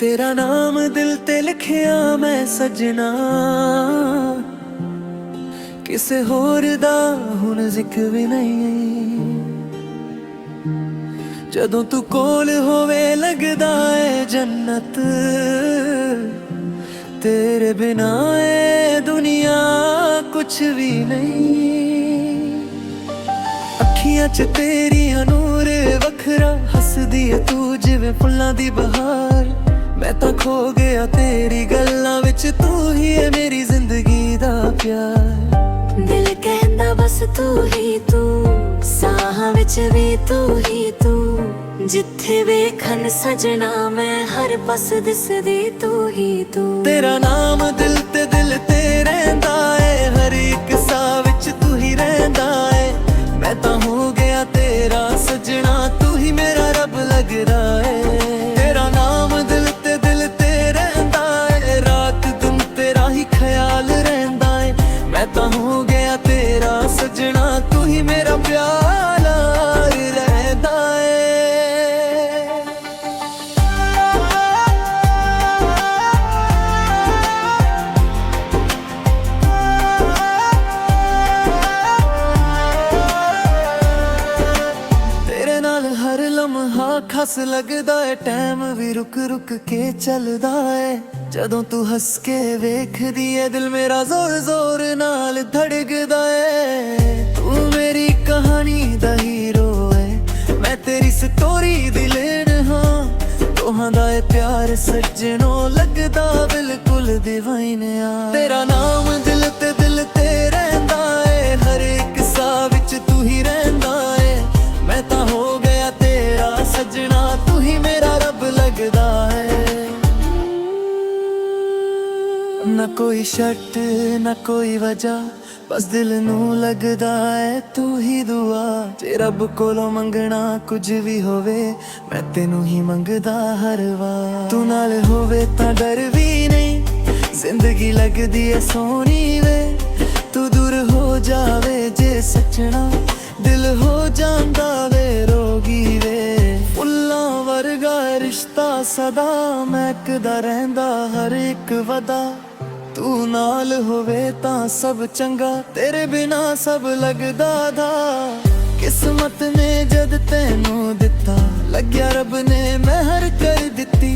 तेरा नाम दिल ते लिखिया मैं सजना, किसे होर दा हुण जिक्र भी नहीं। जदों तू कोल होवे लगदा है जन्नत, तेरे बिना ए दुनिया कुछ भी नहीं। अखियां च तेरिया नूर वखरा, हसदी है तू जिवें फुल्लां दी बहार। मैं तां खो गया तेरी गल्लां विच, तू ही है मेरी जिंदगी दा प्यार। दिल कहंदा बस तू ही तू, साहां विच भी तू ही तू। जिथे वेखन सजना मैं हर पास दिसदी तू ही तू। तेरा नाम दिल ते रहिंदा है, हर एक साह विच तू ही रहिंदा है। मैं तां हो गया तेरा सजना, तू ही मेरा रब लगदा है। तेरा नाम दिल ते रहिंदा है, रात दिन तेरा ही ख्याल रहिंदा है। मैं तां हो गया तेरा सजना, तू ही मेरा प्यार रहंदा है। हर लम्हा खास लगदा है, टाइम भी रुक रुक के चलदा है। जदों तू हंस के वेखदी है, दिल मेरा जोर जोर नाल धड़कदा है। तू मेरी कहानी दा हीरो है, मैं तेरी स्टोरी दी लेन हाँ। तोहां दा ए प्यार सज्जनों लगदा बिल्कुल डिवाइन आ। तेरा नाम दिल ते रहिंदा है, हर एक साह विच तू ही रहिंदा है। मैं तां हो गया तेरा सजना, तू ही मेरा रब लगदा है। ना कोई शर्त ना कोई वजह, बस दिल नू लगदा है तू ही दुआ। जे रब कोलों मंगना कुछ भी होवे, मैं तेनू ही मंगदा हर वार। तू नाल होवे तां डर भी नहीं, जिंदगी लगदी है सोहनी वे। तू दूर हो जावे जे सचना, दिल हो जांदा वे रोगी वे। फुल्लां वर्गा रिश्ता सदा महकदा रहिंदा हर एक वदा। तू नाल होवे तां सब चंगा, तेरे बिना सब लगदा दा। किस्मत ने जद तैनू दिता, लग्या रब ने मेहर कर दिती।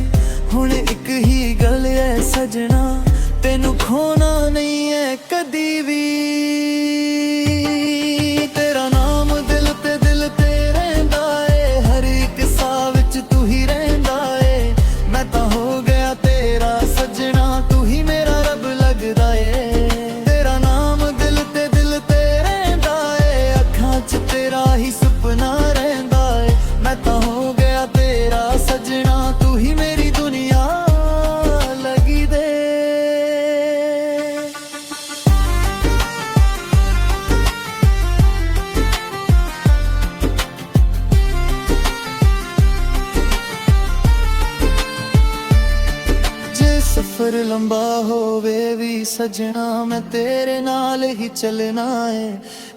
हुण एक ही गल है सजना, तेनू खोना नहीं है कदी भी। तेरा नाम दिल ते रहिंदा है, हर एक साह विच तू ही रहिंदा है। मैं तां हो गया तेरा सजना, तू ही मेरा रब लगदा है। तेरा नाम दिल ते रहिंदा है, अखां च तेरा ही सुपना रहिंदा है। मैं तां हो गया तेरा सजना, तू ही मेरी दुनिया लगी दे। सफर लंबा होवे भी सजना, मैं तेरे नाल ही चलना है।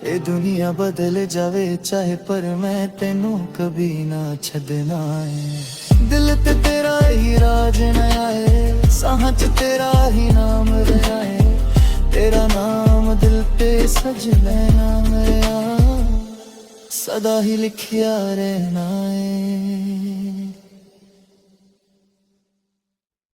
ये दुनिया बदल जावे चाहे, पर मैं तेनू कभी ना छड़ना है। दिल ते तेरा ही राज नया है, साहां च तेरा ही नाम रहा है। तेरा नाम दिल पे सज लेना मेरा, सदा ही लिखिया रहना है।